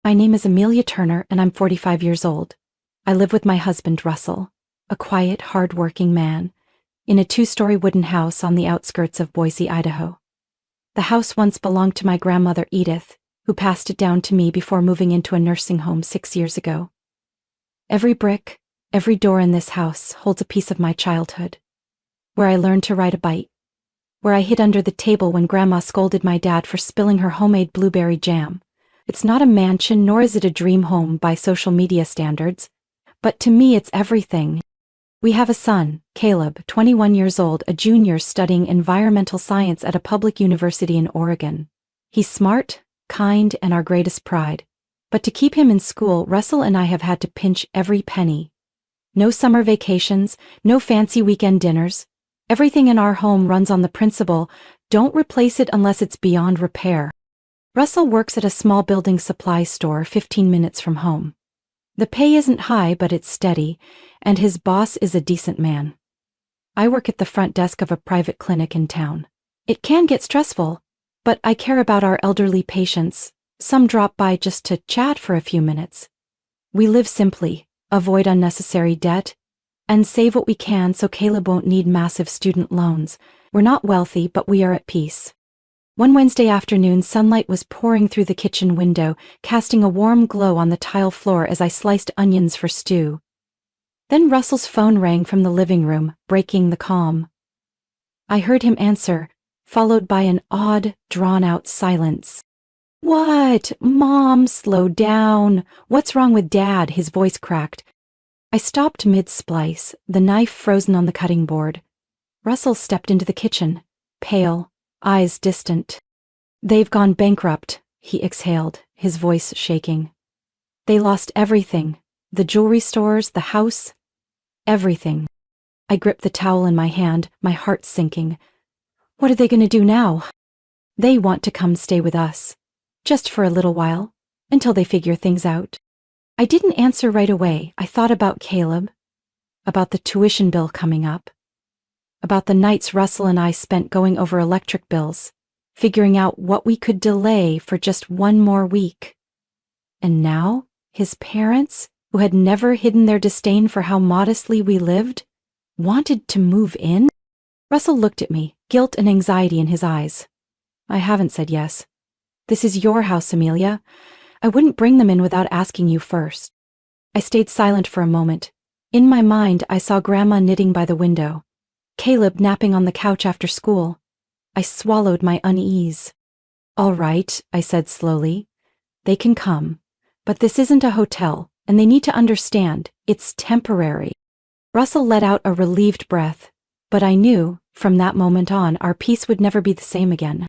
My name is Amelia Turner and I'm 45 years old. I live with my husband, Russell, a quiet, hard-working man, in a 2-story wooden house on the outskirts of Boise, Idaho. The house once belonged to my grandmother, Edith, who passed it down to me before moving into a nursing home 6 years ago. Every brick, every door in this house holds a piece of my childhood, where I learned to ride a bike, where I hid under the table when Grandma scolded my dad for spilling her homemade blueberry jam. It's not a mansion, nor is it a dream home by social media standards, but to me it's everything. We have a son, Caleb, 21 years old, a junior studying environmental science at a public university in Oregon. He's smart, kind, and our greatest pride. But to keep him in school, Russell and I have had to pinch every penny. No summer vacations, no fancy weekend dinners. Everything in our home runs on the principle, don't replace it unless it's beyond repair. Russell works at a small building supply store 15 minutes from home. The pay isn't high, but it's steady, and his boss is a decent man. I work at the front desk of a private clinic in town. It can get stressful, but I care about our elderly patients. Some drop by just to chat for a few minutes. We live simply, avoid unnecessary debt, and save what we can so Caleb won't need massive student loans. We're not wealthy, but we are at peace. One Wednesday afternoon, sunlight was pouring through the kitchen window, casting a warm glow on the tile floor as I sliced onions for stew. Then Russell's phone rang from the living room, breaking the calm. I heard him answer, followed by an odd, drawn-out silence. "What? Mom, slow down. What's wrong with Dad?" His voice cracked. I stopped mid-splice, the knife frozen on the cutting board. Russell stepped into the kitchen, pale, eyes distant. "They've gone bankrupt," he exhaled, his voice shaking. "They lost everything, the jewelry stores, the house, everything." I gripped the towel in my hand, my heart sinking. What are they going to do now? "They want to come stay with us. Just for a little while, until they figure things out." I didn't answer right away. I thought about Caleb, about the tuition bill coming up, about the nights Russell and I spent going over electric bills, figuring out what we could delay for just one more week. And now, his parents, who had never hidden their disdain for how modestly we lived, wanted to move in? Russell looked at me, guilt and anxiety in his eyes. "I haven't said yes. This is your house, Amelia. I wouldn't bring them in without asking you first." I stayed silent for a moment. In my mind, I saw Grandma knitting by the window, Caleb napping on the couch after school. I swallowed my unease. "All right," I said slowly. "They can come. But this isn't a hotel, and they need to understand, it's temporary." Russell let out a relieved breath, but I knew, from that moment on, our peace would never be the same again.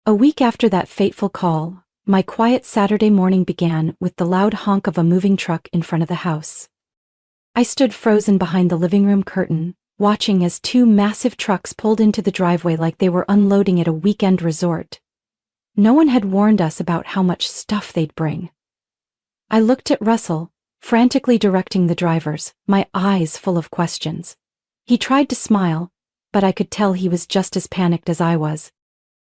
A week after that fateful call, my quiet Saturday morning began with the loud honk of a moving truck in front of the house. I stood frozen behind the living room curtain, watching as 2 massive trucks pulled into the driveway like they were unloading at a weekend resort. No one had warned us about how much stuff they'd bring. I looked at Russell, frantically directing the drivers, my eyes full of questions. He tried to smile, but I could tell he was just as panicked as I was.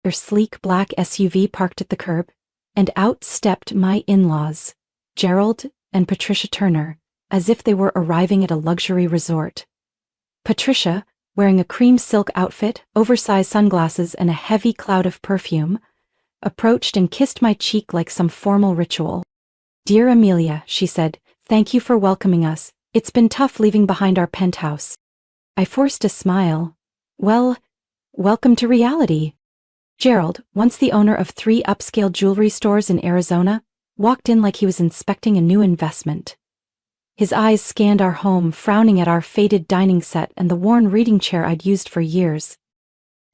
Their sleek black SUV parked at the curb, and out stepped my in-laws, Gerald and Patricia Turner, as if they were arriving at a luxury resort. Patricia, wearing a cream silk outfit, oversized sunglasses, and a heavy cloud of perfume, approached and kissed my cheek like some formal ritual. "Dear Amelia," she said, "thank you for welcoming us. It's been tough leaving behind our penthouse." I forced a smile. "Well, welcome to reality." Gerald, once the owner of 3 upscale jewelry stores in Arizona, walked in like he was inspecting a new investment. His eyes scanned our home, frowning at our faded dining set and the worn reading chair I'd used for years.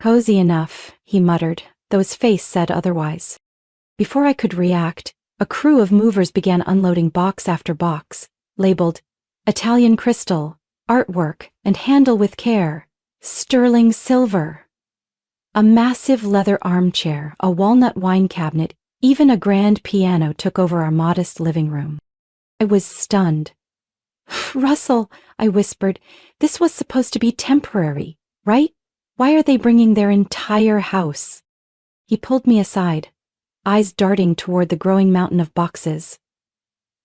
"Cozy enough," he muttered, though his face said otherwise. Before I could react, a crew of movers began unloading box after box, labeled Italian crystal, artwork, and handle with care, sterling silver. A massive leather armchair, a walnut wine cabinet, even a grand piano took over our modest living room. I was stunned. "Russell," I whispered, "this was supposed to be temporary, right? Why are they bringing their entire house?" He pulled me aside. eyes darting toward the growing mountain of boxes.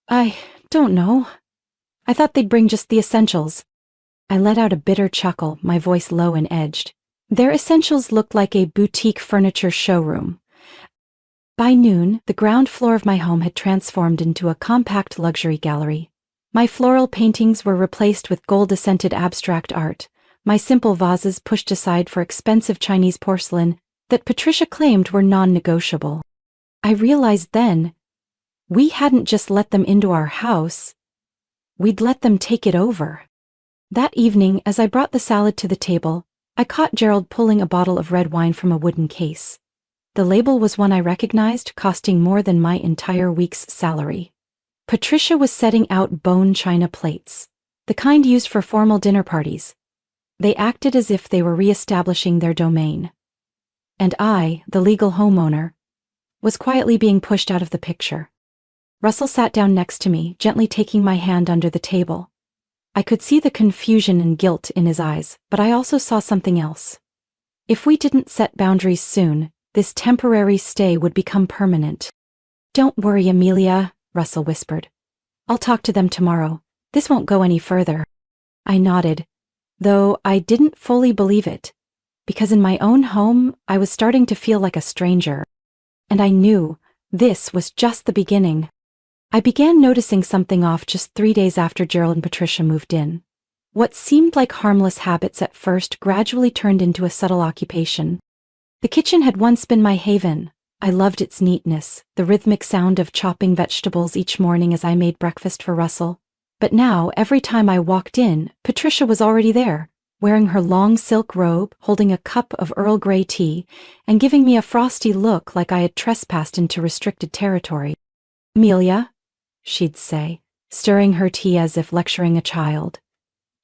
I don't know. I thought they'd bring just the essentials. I let out a bitter chuckle, my voice low and edged. Their essentials looked like a boutique furniture showroom. By noon, the ground floor of my home had transformed into a compact luxury gallery. My floral paintings were replaced with gold-scented abstract art, my simple vases pushed aside for expensive Chinese porcelain that Patricia claimed were non-negotiable. I realized then, we hadn't just let them into our house, we'd let them take it over. That evening, as I brought the salad to the table, I caught Gerald pulling a bottle of red wine from a wooden case. The label was one I recognized, costing more than my entire week's salary. Patricia was setting out bone china plates, the kind used for formal dinner parties. They acted as if they were re-establishing their domain. And I, the legal homeowner, was quietly being pushed out of the picture. Russell sat down next to me, gently taking my hand under the table. I could see the confusion and guilt in his eyes, but I also saw something else. If we didn't set boundaries soon, this temporary stay would become permanent. "Don't worry, Amelia," Russell whispered. "I'll talk to them tomorrow. This won't go any further." I nodded, though I didn't fully believe it, because in my own home, I was starting to feel like a stranger. And I knew this was just the beginning. I began noticing something off just 3 days after Gerald and Patricia moved in. What seemed like harmless habits at first gradually turned into a subtle occupation. The kitchen had once been my haven. I loved its neatness, the rhythmic sound of chopping vegetables each morning as I made breakfast for Russell. But now, every time I walked in, Patricia was already there, wearing her long silk robe, holding a cup of Earl Grey tea, and giving me a frosty look like I had trespassed into restricted territory. "Amelia," she'd say, stirring her tea as if lecturing a child,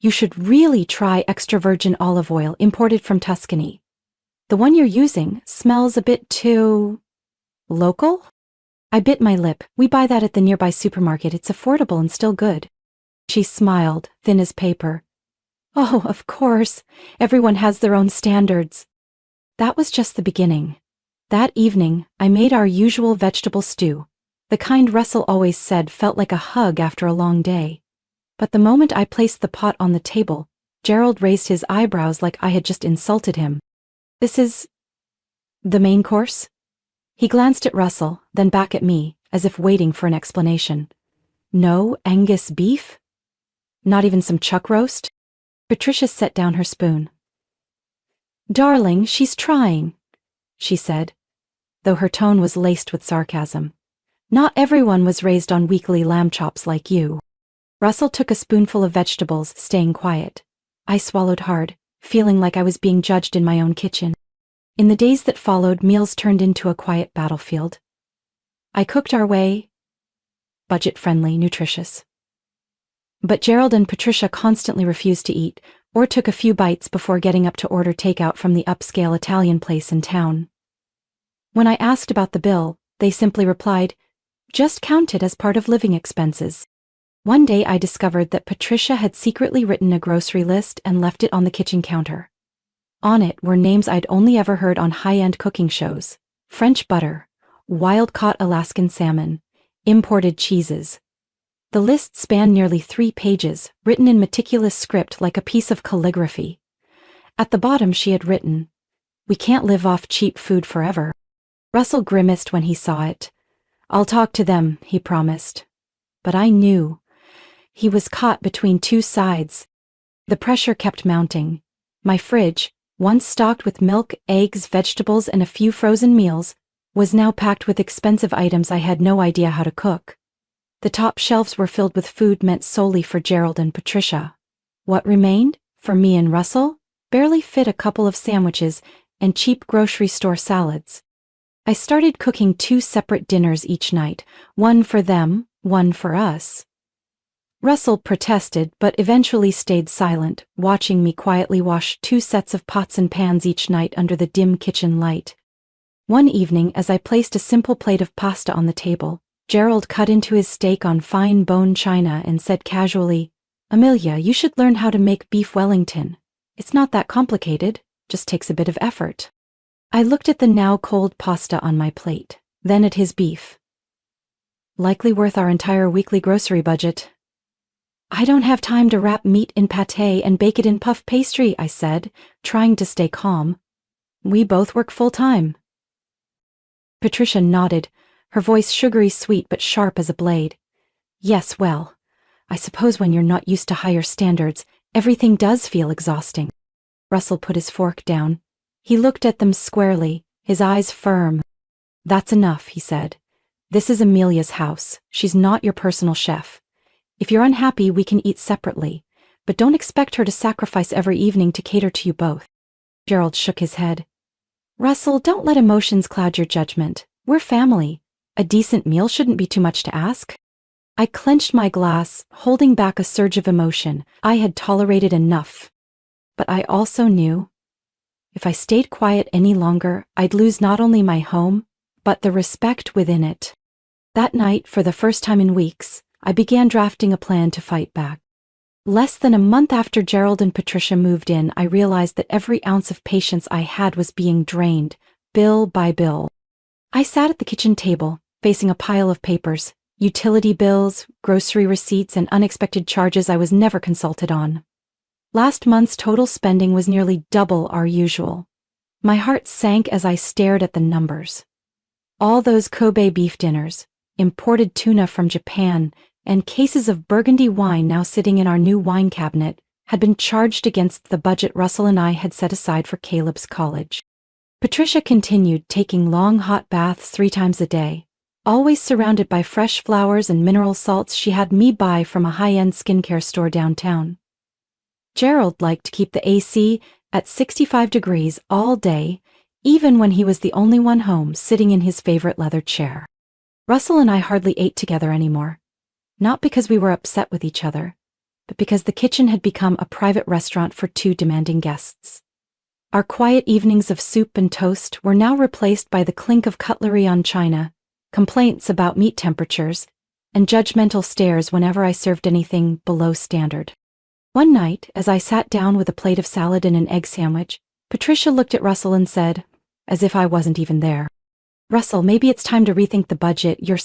"you should really try extra virgin olive oil imported from Tuscany. The one you're using smells a bit too... local?" I bit my lip. "We buy that at the nearby supermarket. It's affordable and still good." She smiled, thin as paper. "Oh, of course. Everyone has their own standards." That was just the beginning. That evening, I made our usual vegetable stew, the kind Russell always said felt like a hug after a long day. But the moment I placed the pot on the table, Gerald raised his eyebrows like I had just insulted him. "This is... the main course?" He glanced at Russell, then back at me, as if waiting for an explanation. "No Angus beef? Not even some chuck roast?" Patricia set down her spoon. "Darling, she's trying," she said, though her tone was laced with sarcasm. "Not everyone was raised on weekly lamb chops like you." Russell took a spoonful of vegetables, staying quiet. I swallowed hard, feeling like I was being judged in my own kitchen. In the days that followed, meals turned into a quiet battlefield. I cooked our way, budget-friendly, nutritious. But Gerald and Patricia constantly refused to eat, or took a few bites before getting up to order takeout from the upscale Italian place in town. When I asked about the bill, they simply replied, "Just count it as part of living expenses." One day I discovered that Patricia had secretly written a grocery list and left it on the kitchen counter. On it were names I'd only ever heard on high-end cooking shows: French butter, wild-caught Alaskan salmon, imported cheeses. The list spanned nearly 3 pages, written in meticulous script like a piece of calligraphy. At the bottom she had written, "We can't live off cheap food forever." Russell grimaced when he saw it. "I'll talk to them," he promised. But I knew. He was caught between two sides. The pressure kept mounting. My fridge, once stocked with milk, eggs, vegetables, and a few frozen meals, was now packed with expensive items I had no idea how to cook. The top shelves were filled with food meant solely for Gerald and Patricia. What remained, for me and Russell, barely fit a couple of sandwiches and cheap grocery store salads. I started cooking 2 separate dinners each night, one for them, one for us. Russell protested but eventually stayed silent, watching me quietly wash 2 sets of pots and pans each night under the dim kitchen light. One evening, as I placed a simple plate of pasta on the table, Gerald cut into his steak on fine bone china and said casually, "Amelia, you should learn how to make beef Wellington. It's not that complicated, just takes a bit of effort." I looked at the now cold pasta on my plate. then at his beef. Likely worth our entire weekly grocery budget. I don't have time to wrap meat in pâté and bake it in puff pastry, I said, trying to stay calm. We both work full-time. Patricia nodded, her voice sugary sweet but sharp as a blade. Yes, well, I suppose when you're not used to higher standards, everything does feel exhausting. Russell put his fork down. He looked at them squarely, his eyes firm. That's enough, he said. This is Amelia's house. She's not your personal chef. If you're unhappy, we can eat separately, but don't expect her to sacrifice every evening to cater to you both. Gerald shook his head. Russell, don't let emotions cloud your judgment. We're family. A decent meal shouldn't be too much to ask. I clenched my glass, holding back a surge of emotion. I had tolerated enough. But I also knew, if I stayed quiet any longer, I'd lose not only my home, but the respect within it. That night, for the first time in weeks, I began drafting a plan to fight back. Less than a month after Gerald and Patricia moved in, I realized that every ounce of patience I had was being drained, bill by bill. I sat at the kitchen table, facing a pile of papers, utility bills, grocery receipts, and unexpected charges I was never consulted on. Last month's total spending was nearly double our usual. My heart sank as I stared at the numbers. All those Kobe beef dinners, imported tuna from Japan, and cases of Burgundy wine now sitting in our new wine cabinet had been charged against the budget Russell and I had set aside for Caleb's college. Patricia continued taking long hot baths 3 times a day, always surrounded by fresh flowers and mineral salts she had me buy from a high-end skincare store downtown. Gerald liked to keep the AC at 65 degrees all day, even when he was the only one home sitting in his favorite leather chair. Russell and I hardly ate together anymore. Not because we were upset with each other, but because the kitchen had become a private restaurant for 2 demanding guests. Our quiet evenings of soup and toast were now replaced by the clink of cutlery on china, complaints about meat temperatures, and judgmental stares whenever I served anything below standard. One night, as I sat down with a plate of salad and an egg sandwich, Patricia looked at Russell and said, as if I wasn't even there, Russell, maybe it's time to rethink the budget. Your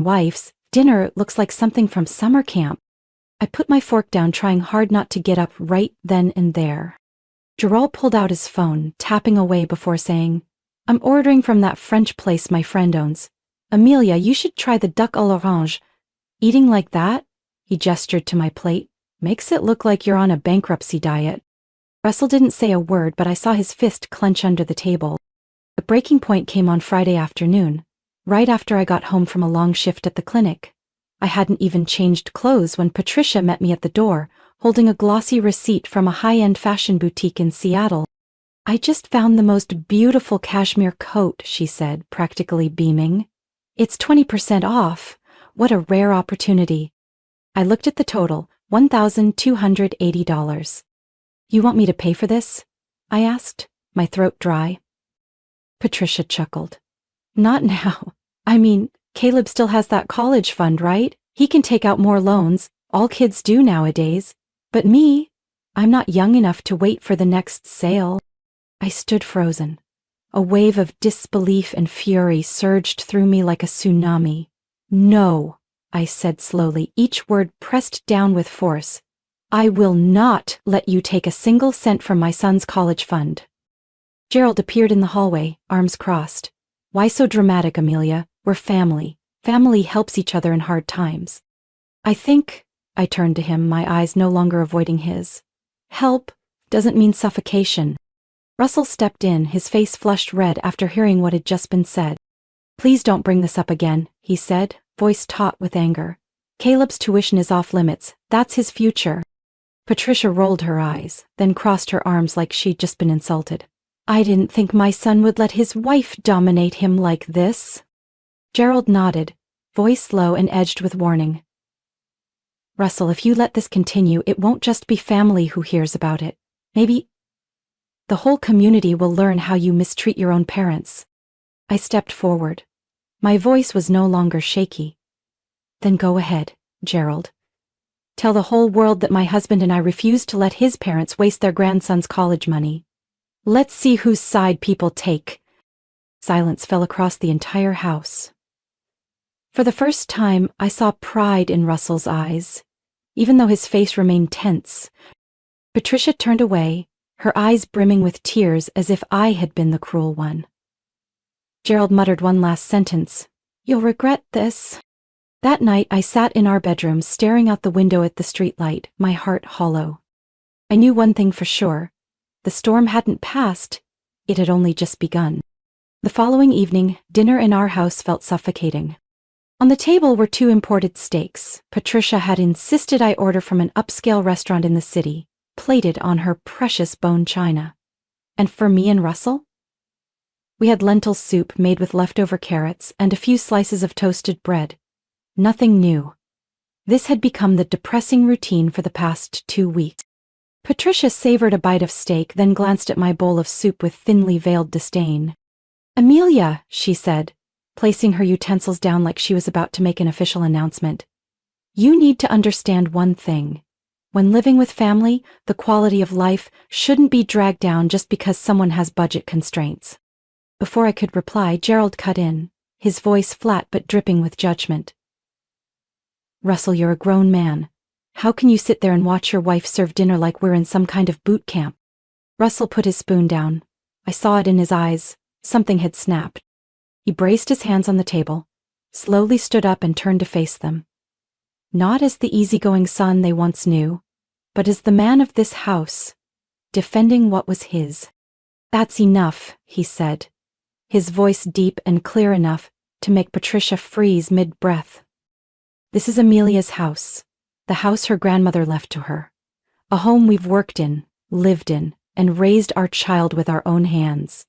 wife's, dinner looks like something from summer camp. I put my fork down, trying hard not to get up right then and there. Gerald pulled out his phone, tapping away before saying, I'm ordering from that French place my friend owns. Amelia, you should try the duck à l'orange. Eating like that, he gestured to my plate, makes it look like you're on a bankruptcy diet. Russell didn't say a word, but I saw his fist clench under the table. The breaking point came on Friday afternoon, right after I got home from a long shift at the clinic. I hadn't even changed clothes when Patricia met me at the door, holding a glossy receipt from a high-end fashion boutique in Seattle. I just found the most beautiful cashmere coat, she said, practically beaming. It's 20% off. What a rare opportunity. I looked at the total, $1,280. You want me to pay for this? I asked, my throat dry. Patricia chuckled. Not now. Caleb still has that college fund, right? He can take out more loans. All kids do nowadays. But me, I'm not young enough to wait for the next sale. I stood frozen. A wave of disbelief and fury surged through me like a tsunami. No, I said slowly, each word pressed down with force. I will not let you take a single cent from my son's college fund. Gerald appeared in the hallway, arms crossed. Why so dramatic, Amelia? We're family. Family helps each other in hard times. I turned to him, my eyes no longer avoiding his. Help doesn't mean suffocation. Russell stepped in, his face flushed red after hearing what had just been said. Please don't bring this up again, he said, voice taut with anger. Caleb's tuition is off limits. That's his future. Patricia rolled her eyes, then crossed her arms like she'd just been insulted. I didn't think my son would let his wife dominate him like this. Gerald nodded, voice low and edged with warning. Russell, if you let this continue, it won't just be family who hears about it. Maybe the whole community will learn how you mistreat your own parents. I stepped forward. My voice was no longer shaky. Then go ahead, Gerald. Tell the whole world that my husband and I refused to let his parents waste their grandson's college money. Let's see whose side people take. Silence fell across the entire house. For the first time, I saw pride in Russell's eyes, even though his face remained tense. Patricia turned away, her eyes brimming with tears as if I had been the cruel one. Gerald muttered one last sentence. "You'll regret this." That night, I sat in our bedroom staring out the window at the streetlight, my heart hollow. I knew one thing for sure. The storm hadn't passed, it had only just begun. The following evening, dinner in our house felt suffocating. On the table were 2 imported steaks. Patricia had insisted I order from an upscale restaurant in the city, plated on her precious bone china. And for me and Russell? We had lentil soup made with leftover carrots and a few slices of toasted bread. Nothing new. This had become the depressing routine for the past 2 weeks. Patricia savored a bite of steak, then glanced at my bowl of soup with thinly veiled disdain. "Amelia," she said, placing her utensils down like she was about to make an official announcement. "You need to understand one thing. When living with family, the quality of life shouldn't be dragged down just because someone has budget constraints." Before I could reply, Gerald cut in, his voice flat but dripping with judgment. "Russell, you're a grown man. How can you sit there and watch your wife serve dinner like we're in some kind of boot camp?" Russell put his spoon down. I saw it in his eyes. Something had snapped. He braced his hands on the table, slowly stood up and turned to face them. Not as the easygoing son they once knew, but as the man of this house, defending what was his. "That's enough," he said, his voice deep and clear enough to make Patricia freeze mid-breath. "This is Amelia's house, the house her grandmother left to her. A home we've worked in, lived in, and raised our child with our own hands.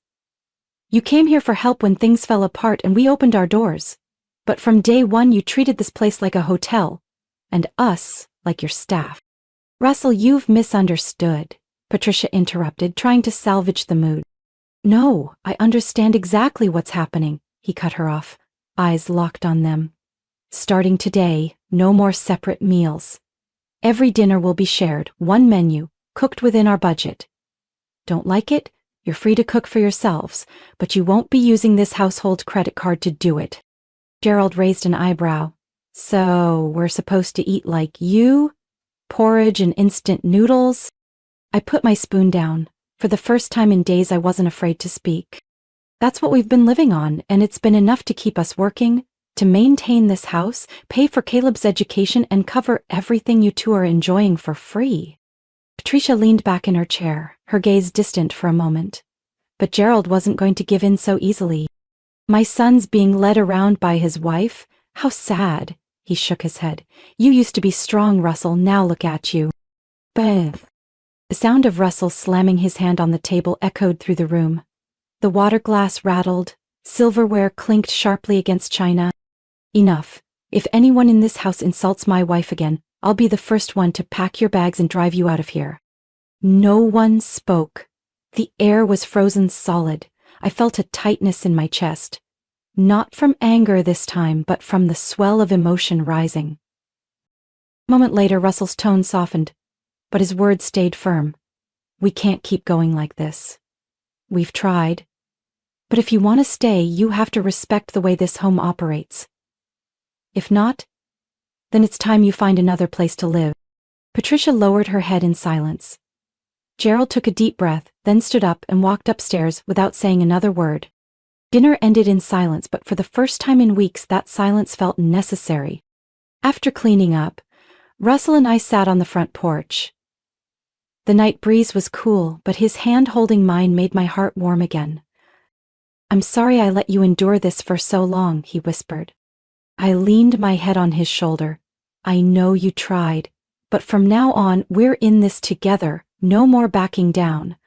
You came here for help when things fell apart and we opened our doors. But from day one you treated this place like a hotel, and us like your staff." "Russell, you've misunderstood," Patricia interrupted, trying to salvage the mood. "No, I understand exactly what's happening," he cut her off, eyes locked on them. "Starting today, no more separate meals. Every dinner will be shared, one menu, cooked within our budget. Don't like it? You're free to cook for yourselves, but you won't be using this household credit card to do it." Gerald raised an eyebrow. "So, we're supposed to eat like you? Porridge and instant noodles?" I put my spoon down. For the first time in days I wasn't afraid to speak. "That's what we've been living on, and it's been enough to keep us working, to maintain this house, pay for Caleb's education, and cover everything you two are enjoying for free." Patricia leaned back in her chair, her gaze distant for a moment. But Gerald wasn't going to give in so easily. "My son's being led around by his wife? How sad." He shook his head. "You used to be strong, Russell, now look at you." "Beth." The sound of Russell slamming his hand on the table echoed through the room. The water glass rattled, silverware clinked sharply against china. "Enough. If anyone in this house insults my wife again, I'll be the first one to pack your bags and drive you out of here." No one spoke. The air was frozen solid. I felt a tightness in my chest. Not from anger this time, but from the swell of emotion rising. A moment later, Russell's tone softened, but his words stayed firm. "We can't keep going like this. We've tried. But if you want to stay, you have to respect the way this home operates. If not, then it's time you find another place to live." Patricia lowered her head in silence. Gerald took a deep breath, then stood up and walked upstairs without saying another word. Dinner ended in silence, but for the first time in weeks that silence felt necessary. After cleaning up, Russell and I sat on the front porch. The night breeze was cool, but his hand holding mine made my heart warm again. "I'm sorry I let you endure this for so long," he whispered. I leaned my head on his shoulder. "I know you tried, but from now on we're in this together, no more backing down."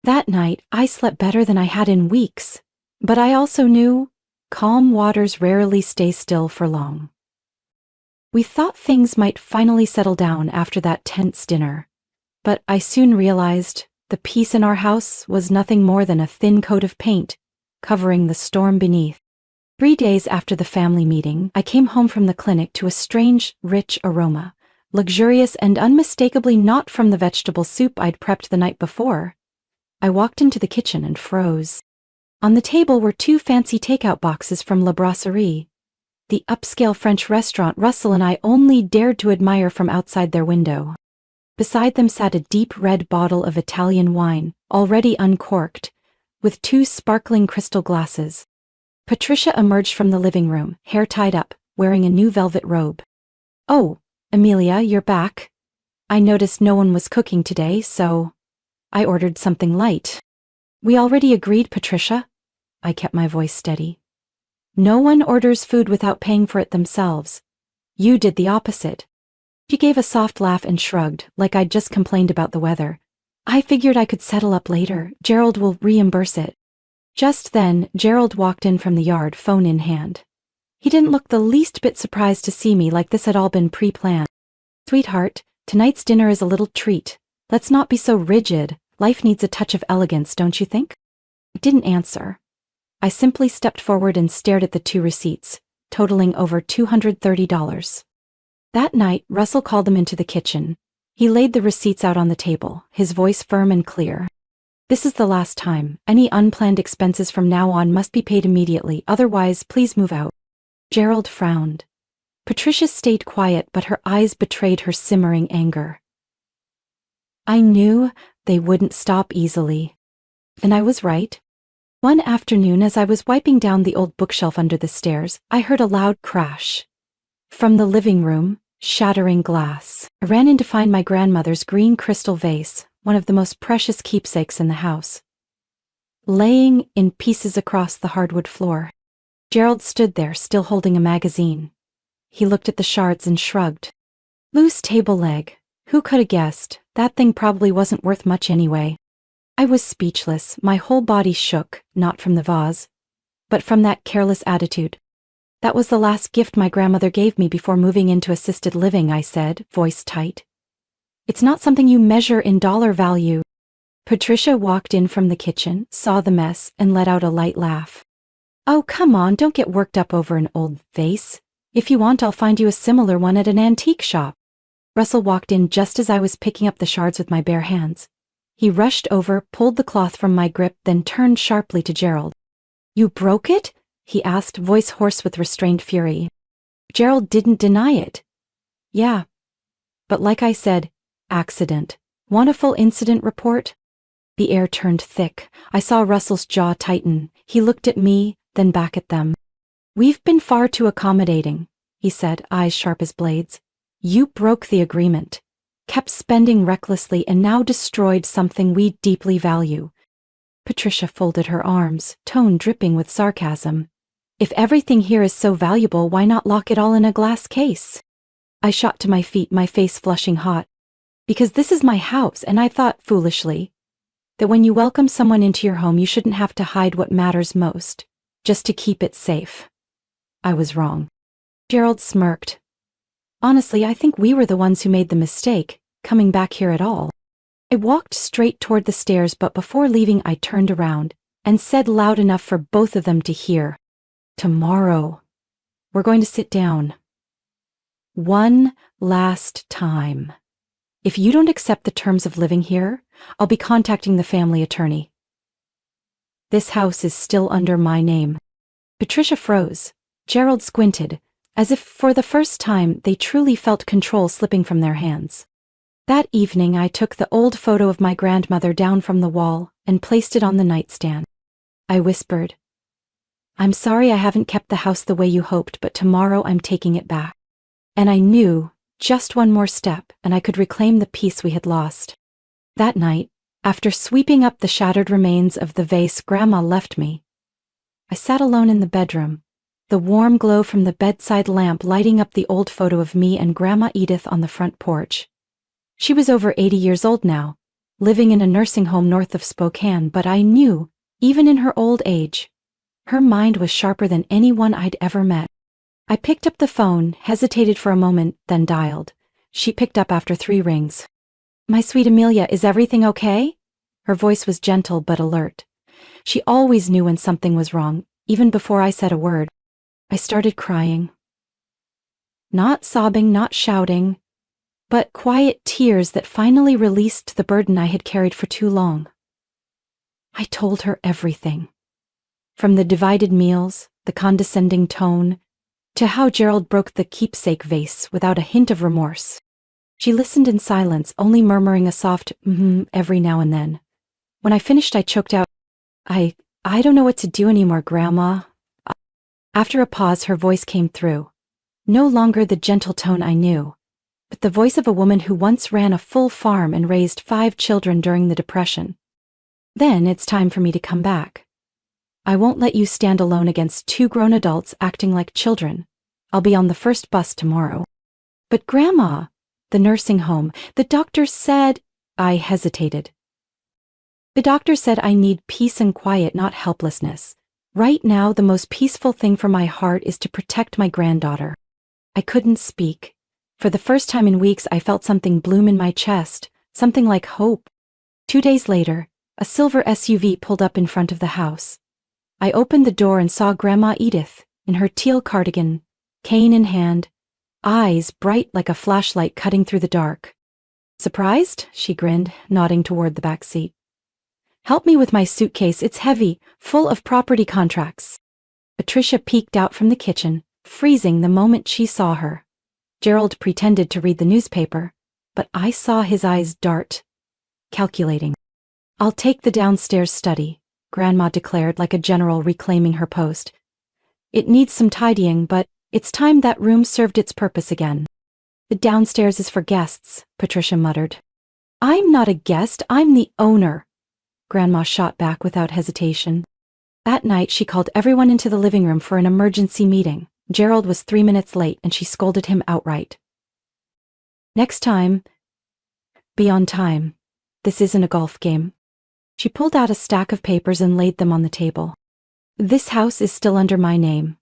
That night I slept better than I had in weeks, but I also knew calm waters rarely stay still for long. We thought things might finally settle down after that tense dinner, but I soon realized the peace in our house was nothing more than a thin coat of paint covering the storm beneath. 3 days after the family meeting, I came home from the clinic to a strange, rich aroma, luxurious and unmistakably not from the vegetable soup I'd prepped the night before. I walked into the kitchen and froze. On the table were two fancy takeout boxes from La Brasserie, the upscale French restaurant Russell and I only dared to admire from outside their window. Beside them sat a deep red bottle of Italian wine, already uncorked, with two sparkling crystal glasses. Patricia emerged from the living room, hair tied up, wearing a new velvet robe. "Oh, Amelia, you're back. I noticed no one was cooking today, so I ordered something light." "We already agreed, Patricia." I kept my voice steady. "No one orders food without paying for it themselves. You did the opposite." She gave a soft laugh and shrugged, like I'd just complained about the weather. "I figured I could settle up later. Gerald will reimburse it." Just then, Gerald walked in from the yard, phone in hand. He didn't look the least bit surprised to see me, like this had all been pre-planned. "Sweetheart, tonight's dinner is a little treat. Let's not be so rigid. Life needs a touch of elegance, don't you think?" I didn't answer. I simply stepped forward and stared at the two receipts, totaling over $230. That night, Russell called them into the kitchen. He laid the receipts out on the table, his voice firm and clear. "This is the last time. Any unplanned expenses from now on must be paid immediately, otherwise please move out." Gerald frowned. Patricia stayed quiet, but her eyes betrayed her simmering anger. I knew they wouldn't stop easily. And I was right. One afternoon, as I was wiping down the old bookshelf under the stairs, I heard a loud crash. From the living room, shattering glass. I ran in to find my grandmother's green crystal vase, one of the most precious keepsakes in the house, laying in pieces across the hardwood floor. Gerald stood there, still holding a magazine. He looked at the shards and shrugged. "Loose table leg. Who could have guessed? That thing probably wasn't worth much anyway." I was speechless, my whole body shook, not from the vase, but from that careless attitude. "That was the last gift my grandmother gave me before moving into assisted living," I said, voice tight. "It's not something you measure in dollar value." Patricia walked in from the kitchen, saw the mess, and let out a light laugh. "Oh, come on, don't get worked up over an old vase. If you want, I'll find you a similar one at an antique shop." Russell walked in just as I was picking up the shards with my bare hands. He rushed over, pulled the cloth from my grip, then turned sharply to Gerald. "You broke it?" he asked, voice hoarse with restrained fury. Gerald didn't deny it. "Yeah. But like I said, accident. Want a full incident report?" The air turned thick. I saw Russell's jaw tighten. He looked at me, then back at them. "We've been far too accommodating," he said, eyes sharp as blades. "You broke the agreement, kept spending recklessly, and now destroyed something we deeply value." Patricia folded her arms, tone dripping with sarcasm. "If everything here is so valuable, why not lock it all in a glass case?" I shot to my feet, my face flushing hot. "Because this is my house, and I thought, foolishly, that when you welcome someone into your home, you shouldn't have to hide what matters most, just to keep it safe." I was wrong. Gerald smirked. "Honestly, I think we were the ones who made the mistake, coming back here at all." I walked straight toward the stairs, but before leaving I turned around and said loud enough for both of them to hear, "Tomorrow, we're going to sit down. One last time. If you don't accept the terms of living here, I'll be contacting the family attorney. This house is still under my name." Patricia froze. Gerald squinted, as if for the first time they truly felt control slipping from their hands. That evening I took the old photo of my grandmother down from the wall and placed it on the nightstand. I whispered, "I'm sorry I haven't kept the house the way you hoped, but tomorrow I'm taking it back." And I knew just one more step and I could reclaim the peace we had lost. That night, after sweeping up the shattered remains of the vase Grandma left me, I sat alone in the bedroom, the warm glow from the bedside lamp lighting up the old photo of me and Grandma Edith on the front porch. She was over 80 years old now, living in a nursing home north of Spokane, but I knew, even in her old age, her mind was sharper than anyone I'd ever met. I picked up the phone, hesitated for a moment, then dialed. She picked up after 3 rings. "My sweet Amelia, is everything okay?" Her voice was gentle but alert. She always knew when something was wrong, even before I said a word. I started crying. Not sobbing, not shouting, but quiet tears that finally released the burden I had carried for too long. I told her everything. From the divided meals, the condescending tone, to how Gerald broke the keepsake vase without a hint of remorse. She listened in silence, only murmuring a soft every now and then. When I finished, I choked out, I don't know what to do anymore, Grandma. After a pause, her voice came through. No longer the gentle tone I knew, but the voice of a woman who once ran a full farm and raised 5 children during the Depression. Then it's time for me to come back. I won't let you stand alone against 2 grown adults acting like children. I'll be on the first bus tomorrow. But Grandma, the nursing home, the doctor said... I hesitated. The doctor said I need peace and quiet, not helplessness. Right now, the most peaceful thing for my heart is to protect my granddaughter. I couldn't speak. For the first time in weeks, I felt something bloom in my chest, something like hope. 2 days later, a silver SUV pulled up in front of the house. I opened the door and saw Grandma Edith, in her teal cardigan, cane in hand, eyes bright like a flashlight cutting through the dark. Surprised? She grinned, nodding toward the back seat. Help me with my suitcase, it's heavy, full of property contracts. Patricia peeked out from the kitchen, freezing the moment she saw her. Gerald pretended to read the newspaper, but I saw his eyes dart. Calculating. I'll take the downstairs study, Grandma declared like a general reclaiming her post. It needs some tidying, but it's time that room served its purpose again. The downstairs is for guests, Patricia muttered. I'm not a guest, I'm the owner, Grandma shot back without hesitation. That night, she called everyone into the living room for an emergency meeting. Gerald was 3 minutes late and she scolded him outright. Next time, be on time. This isn't a golf game. She pulled out a stack of papers and laid them on the table. This house is still under my name.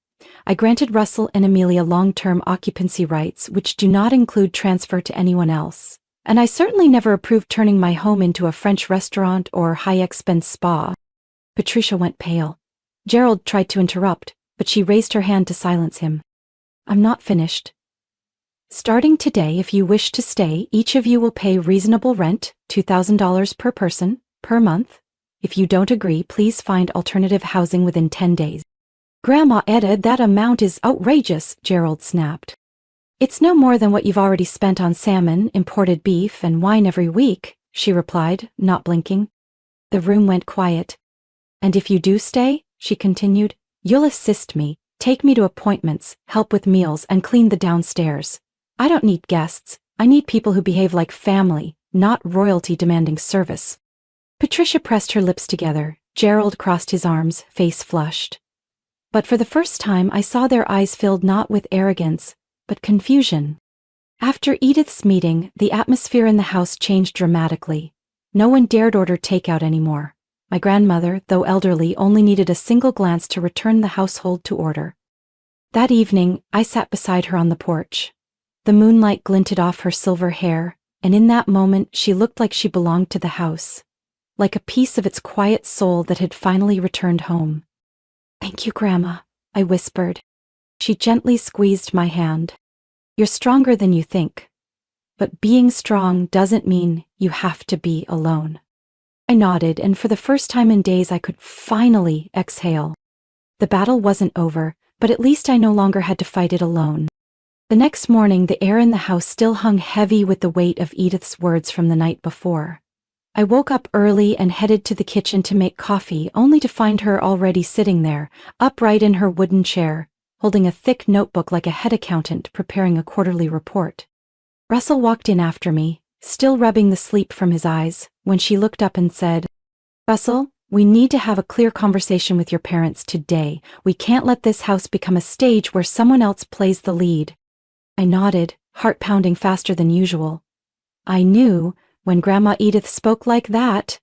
I granted Russell and Amelia long-term occupancy rights, which do not include transfer to anyone else. And I certainly never approved turning my home into a French restaurant or high-expense spa. Patricia went pale. Gerald tried to interrupt, but she raised her hand to silence him. I'm not finished. Starting today, if you wish to stay, each of you will pay reasonable rent, $2,000 per person, per month. If you don't agree, please find alternative housing within 10 days. Grandma Etta, that amount is outrageous, Gerald snapped. It's no more than what you've already spent on salmon, imported beef, and wine every week, she replied, not blinking. The room went quiet. And if you do stay, she continued, you'll assist me, take me to appointments, help with meals, and clean the downstairs. I don't need guests. I need people who behave like family, not royalty demanding service. Patricia pressed her lips together. Gerald crossed his arms, face flushed. But for the first time, I saw their eyes filled not with arrogance, but confusion. After Edith's meeting, the atmosphere in the house changed dramatically. No one dared order takeout anymore. My grandmother, though elderly, only needed a single glance to return the household to order. That evening, I sat beside her on the porch. The moonlight glinted off her silver hair, and in that moment she looked like she belonged to the house, like a piece of its quiet soul that had finally returned home. Thank you, Grandma, I whispered. She gently squeezed my hand. You're stronger than you think. But being strong doesn't mean you have to be alone. I nodded, and for the first time in days I could finally exhale. The battle wasn't over, but at least I no longer had to fight it alone. The next morning, the air in the house still hung heavy with the weight of Edith's words from the night before. I woke up early and headed to the kitchen to make coffee, only to find her already sitting there, upright in her wooden chair, holding a thick notebook like a head accountant preparing a quarterly report. Russell walked in after me, still rubbing the sleep from his eyes, when she looked up and said, Russell, we need to have a clear conversation with your parents today. We can't let this house become a stage where someone else plays the lead. I nodded, heart pounding faster than usual. I knew, when Grandma Edith spoke like that,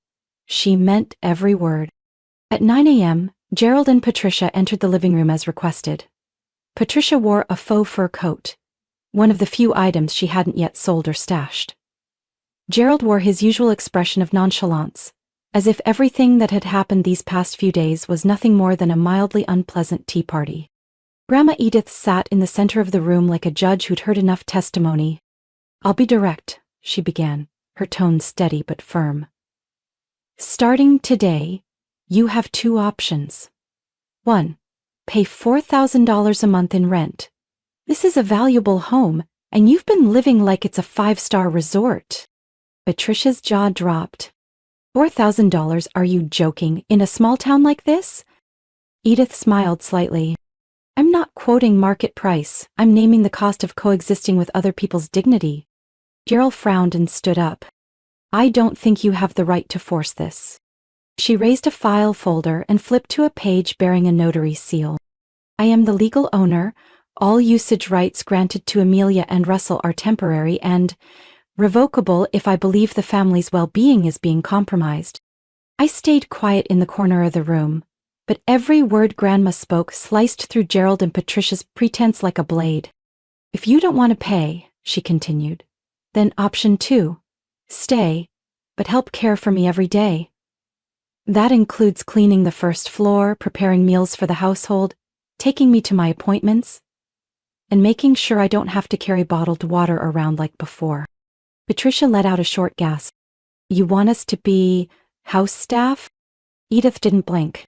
she meant every word. At 9 a.m., Gerald and Patricia entered the living room as requested. Patricia wore a faux fur coat, one of the few items she hadn't yet sold or stashed. Gerald wore his usual expression of nonchalance, as if everything that had happened these past few days was nothing more than a mildly unpleasant tea party. Grandma Edith sat in the center of the room like a judge who'd heard enough testimony. I'll be direct, she began, her tone steady but firm. Starting today, you have 2 options. 1. Pay $4,000 a month in rent. This is a valuable home, and you've been living like it's a 5-star resort. Patricia's jaw dropped. $4,000? Are you joking? In a small town like this? Edith smiled slightly. I'm not quoting market price. I'm naming the cost of coexisting with other people's dignity. Gerald frowned and stood up. I don't think you have the right to force this. She raised a file folder and flipped to a page bearing a notary seal. I am the legal owner. All usage rights granted to Amelia and Russell are temporary and revocable if I believe the family's well-being is being compromised. I stayed quiet in the corner of the room, but every word Grandma spoke sliced through Gerald and Patricia's pretense like a blade. If you don't want to pay, she continued, then option 2. Stay, but help care for me every day. That includes cleaning the first floor, preparing meals for the household, taking me to my appointments, and making sure I don't have to carry bottled water around like before. Patricia let out a short gasp. You want us to be house staff? Edith didn't blink.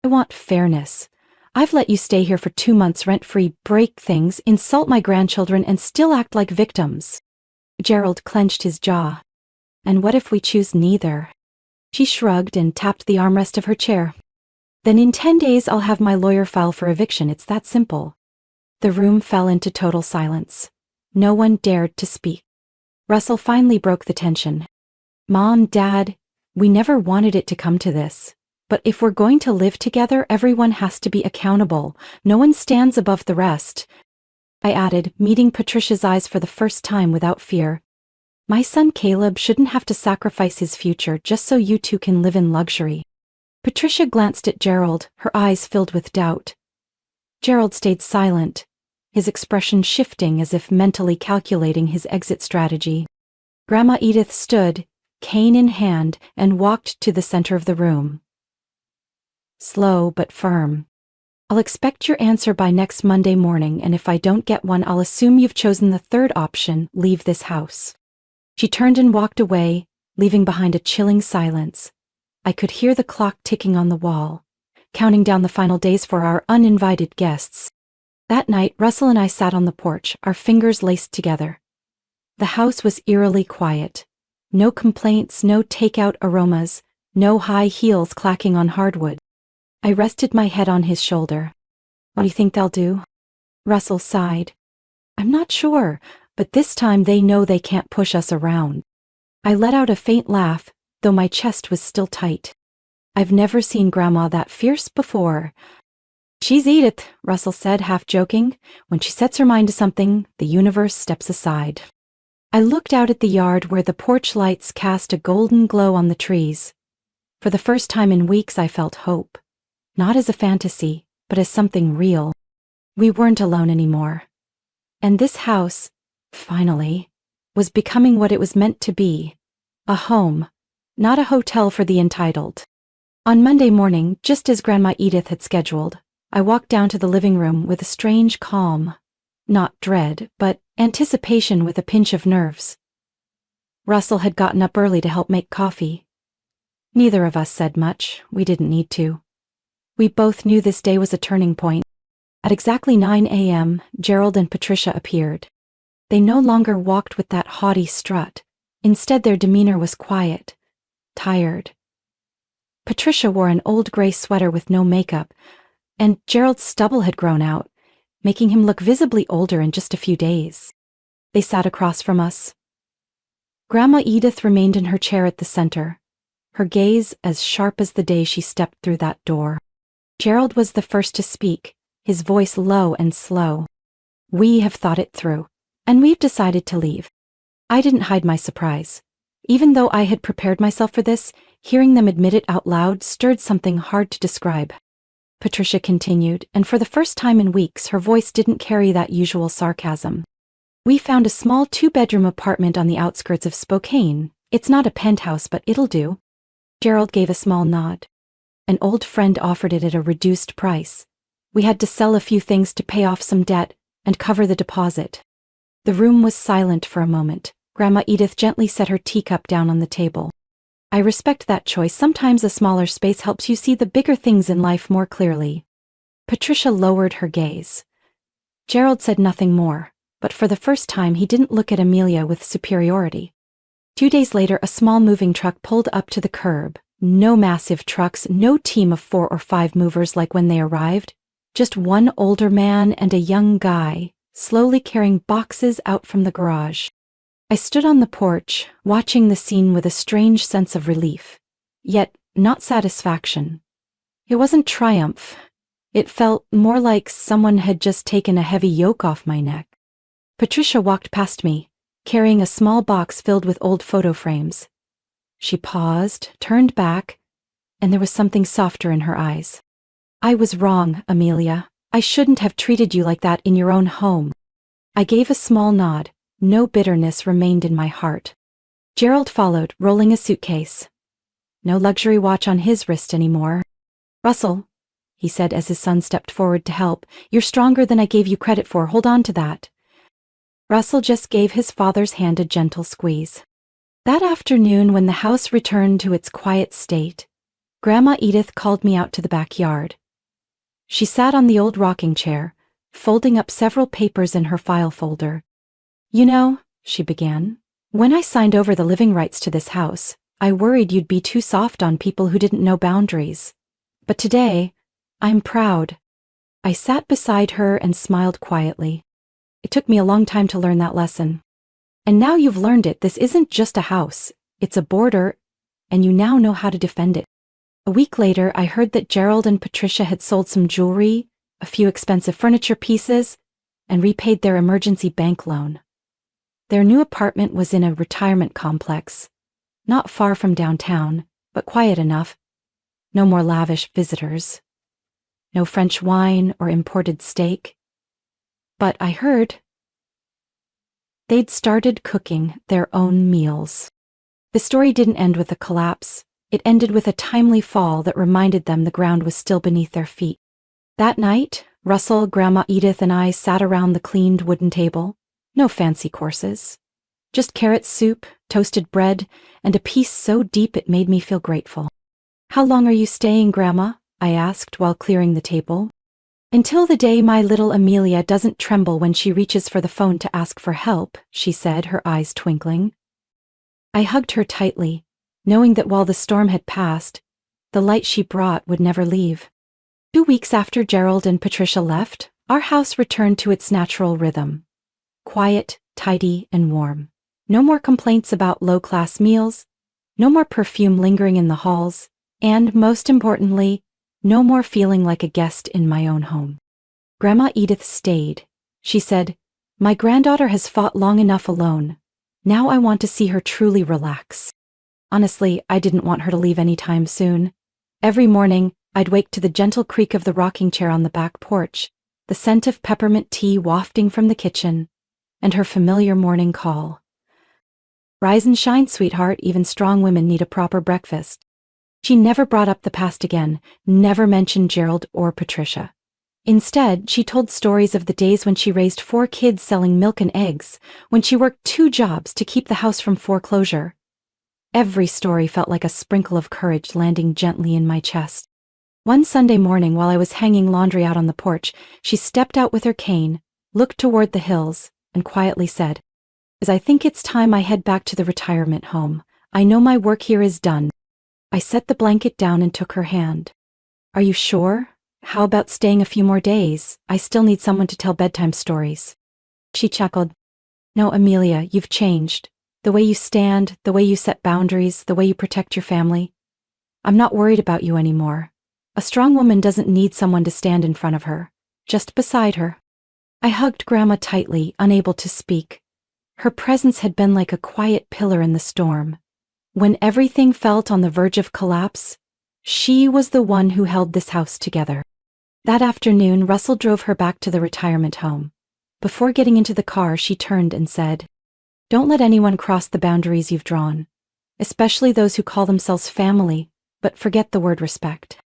I want fairness. I've let you stay here for 2 months rent-free, break things, insult my grandchildren, and still act like victims. Gerald clenched his jaw. And what if we choose neither? She shrugged and tapped the armrest of her chair. Then in 10 days I'll have my lawyer file for eviction. It's that simple. The room fell into total silence. No one dared to speak. Russell finally broke the tension. Mom, Dad, we never wanted it to come to this. But if we're going to live together, everyone has to be accountable. No one stands above the rest. I added, meeting Patricia's eyes for the first time without fear. My son Caleb shouldn't have to sacrifice his future just so you two can live in luxury. Patricia glanced at Gerald, her eyes filled with doubt. Gerald stayed silent, his expression shifting as if mentally calculating his exit strategy. Grandma Edith stood, cane in hand, and walked to the center of the room. Slow but firm. I'll expect your answer by next Monday morning, and if I don't get one, I'll assume you've chosen the third option, leave this house. She turned and walked away, leaving behind a chilling silence. I could hear the clock ticking on the wall, counting down the final days for our uninvited guests. That night, Russell and I sat on the porch, our fingers laced together. The house was eerily quiet. No complaints, no takeout aromas, no high heels clacking on hardwood. I rested my head on his shoulder. What do you think they'll do? Russell sighed. I'm not sure, but this time they know they can't push us around. I let out a faint laugh, though my chest was still tight. I've never seen Grandma that fierce before. She's Edith, Russell said, half joking. When she sets her mind to something, the universe steps aside. I looked out at the yard where the porch lights cast a golden glow on the trees. For the first time in weeks, I felt hope. Not as a fantasy, but as something real. We weren't alone anymore. And this house, finally, was becoming what it was meant to be. A home, not a hotel for the entitled. On Monday morning, just as Grandma Edith had scheduled, I walked down to the living room with a strange calm. Not dread, but anticipation with a pinch of nerves. Russell had gotten up early to help make coffee. Neither of us said much. We didn't need to. We both knew this day was a turning point. At exactly 9 a.m., Gerald and Patricia appeared. They no longer walked with that haughty strut. Instead, their demeanor was quiet, tired. Patricia wore an old gray sweater with no makeup, and Gerald's stubble had grown out, making him look visibly older in just a few days. They sat across from us. Grandma Edith remained in her chair at the center, her gaze as sharp as the day she stepped through that door. Gerald was the first to speak, his voice low and slow. We have thought it through, and we've decided to leave. I didn't hide my surprise. Even though I had prepared myself for this, hearing them admit it out loud stirred something hard to describe. Patricia continued, and for the first time in weeks, her voice didn't carry that usual sarcasm. We found a small 2-bedroom apartment on the outskirts of Spokane. It's not a penthouse, but it'll do. Gerald gave a small nod. An old friend offered it at a reduced price. We had to sell a few things to pay off some debt and cover the deposit. The room was silent for a moment. Grandma Edith gently set her teacup down on the table. I respect that choice. Sometimes a smaller space helps you see the bigger things in life more clearly. Patricia lowered her gaze. Gerald said nothing more, but for the first time he didn't look at Amelia with superiority. 2 days later, a small moving truck pulled up to the curb. No massive trucks, no team of 4 or 5 movers like when they arrived. Just one older man and a young guy, slowly carrying boxes out from the garage. I stood on the porch, watching the scene with a strange sense of relief, yet not satisfaction. It wasn't triumph. It felt more like someone had just taken a heavy yoke off my neck. Patricia walked past me, carrying a small box filled with old photo frames. She paused, turned back, and there was something softer in her eyes. I was wrong, Amelia. I shouldn't have treated you like that in your own home. I gave a small nod. No bitterness remained in my heart. Gerald followed, rolling a suitcase. No luxury watch on his wrist anymore. Russell, he said as his son stepped forward to help, you're stronger than I gave you credit for. Hold on to that. Russell just gave his father's hand a gentle squeeze. That afternoon, when the house returned to its quiet state, Grandma Edith called me out to the backyard. She sat on the old rocking chair, folding up several papers in her file folder. You know, she began, when I signed over the living rights to this house, I worried you'd be too soft on people who didn't know boundaries. But today, I'm proud. I sat beside her and smiled quietly. It took me a long time to learn that lesson. And now you've learned it. This isn't just a house. It's a border, and you now know how to defend it. A week later, I heard that Gerald and Patricia had sold some jewelry, a few expensive furniture pieces, and repaid their emergency bank loan. Their new apartment was in a retirement complex, not far from downtown, but quiet enough. No more lavish visitors. No French wine or imported steak. But I heard they'd started cooking their own meals. The story didn't end with a collapse. It ended with a timely fall that reminded them the ground was still beneath their feet. That night, Russell, Grandma Edith, and I sat around the cleaned wooden table. No fancy courses. Just carrot soup, toasted bread, and a peace so deep it made me feel grateful. How long are you staying, Grandma? I asked while clearing the table. Until the day my little Amelia doesn't tremble when she reaches for the phone to ask for help, she said, her eyes twinkling. I hugged her tightly, knowing that while the storm had passed, the light she brought would never leave. 2 weeks after Gerald and Patricia left, our house returned to its natural rhythm. Quiet, tidy, and warm. No more complaints about low-class meals, no more perfume lingering in the halls, and, most importantly, no more feeling like a guest in my own home. Grandma Edith stayed. She said, "My granddaughter has fought long enough alone. Now I want to see her truly relax." Honestly, I didn't want her to leave any time soon. Every morning, I'd wake to the gentle creak of the rocking chair on the back porch, the scent of peppermint tea wafting from the kitchen, and her familiar morning call. "Rise and shine, sweetheart, even strong women need a proper breakfast." She never brought up the past again, never mentioned Gerald or Patricia. Instead, she told stories of the days when she raised 4 kids selling milk and eggs, when she worked 2 jobs to keep the house from foreclosure. Every story felt like a sprinkle of courage landing gently in my chest. One Sunday morning, while I was hanging laundry out on the porch, she stepped out with her cane, looked toward the hills, and quietly said, "As I think it's time I head back to the retirement home. I know my work here is done." I set the blanket down and took her hand. "Are you sure? How about staying a few more days? I still need someone to tell bedtime stories." She chuckled. "No, Amelia, you've changed. The way you stand, the way you set boundaries, the way you protect your family. I'm not worried about you anymore. A strong woman doesn't need someone to stand in front of her, just beside her." I hugged Grandma tightly, unable to speak. Her presence had been like a quiet pillar in the storm. When everything felt on the verge of collapse, she was the one who held this house together. That afternoon, Russell drove her back to the retirement home. Before getting into the car, she turned and said, "Don't let anyone cross the boundaries you've drawn, especially those who call themselves family, but forget the word respect."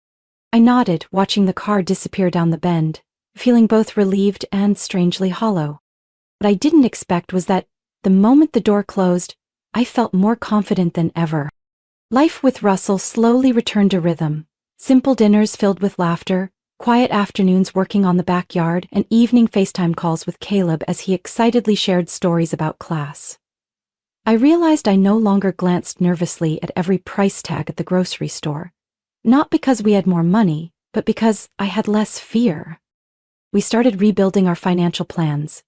I nodded, watching the car disappear down the bend, feeling both relieved and strangely hollow. What I didn't expect was that, the moment the door closed, I felt more confident than ever. Life with Russell slowly returned to rhythm. Simple dinners filled with laughter, Quiet afternoons working on the backyard and evening FaceTime calls with Caleb as he excitedly shared stories about class. I realized I no longer glanced nervously at every price tag at the grocery store. Not because we had more money, but because I had less fear. We started rebuilding our financial plans.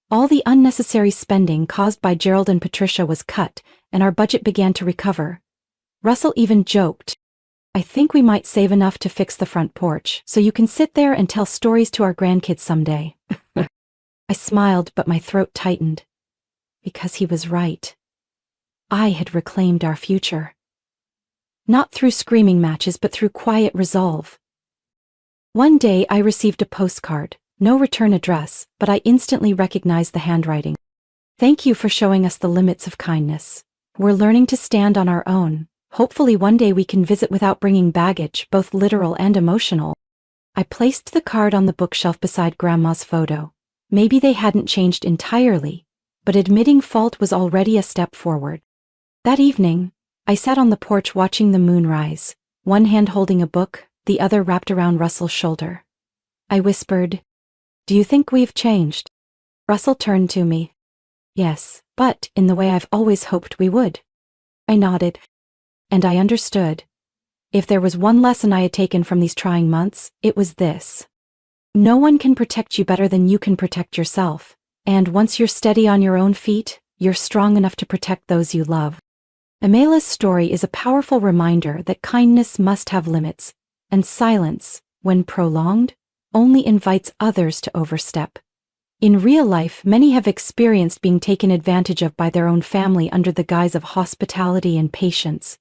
All the unnecessary spending caused by Gerald and Patricia was cut, and our budget began to recover. Russell even joked, "I think we might save enough to fix the front porch, so you can sit there and tell stories to our grandkids someday." I smiled, but my throat tightened. Because he was right. I had reclaimed our future. Not through screaming matches, but through quiet resolve. One day I received a postcard, no return address, but I instantly recognized the handwriting. "Thank you for showing us the limits of kindness. We're learning to stand on our own. Hopefully one day we can visit without bringing baggage, both literal and emotional." I placed the card on the bookshelf beside Grandma's photo. Maybe they hadn't changed entirely, but admitting fault was already a step forward. That evening, I sat on the porch watching the moon rise, one hand holding a book, the other wrapped around Russell's shoulder. I whispered, "Do you think we've changed?" Russell turned to me. "Yes, but in the way I've always hoped we would." I nodded. And I understood. If there was one lesson I had taken from these trying months, it was this. No one can protect you better than you can protect yourself. And once you're steady on your own feet, you're strong enough to protect those you love. Amela's story is a powerful reminder that kindness must have limits, and silence, when prolonged, only invites others to overstep. In real life, many have experienced being taken advantage of by their own family under the guise of hospitality and patience.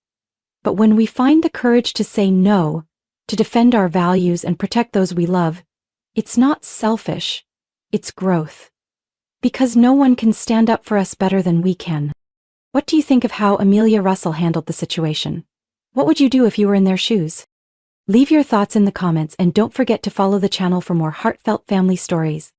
But when we find the courage to say no, to defend our values and protect those we love, it's not selfish, it's growth. Because no one can stand up for us better than we can. What do you think of how Amelia Russell handled the situation? What would you do if you were in their shoes? Leave your thoughts in the comments and don't forget to follow the channel for more heartfelt family stories.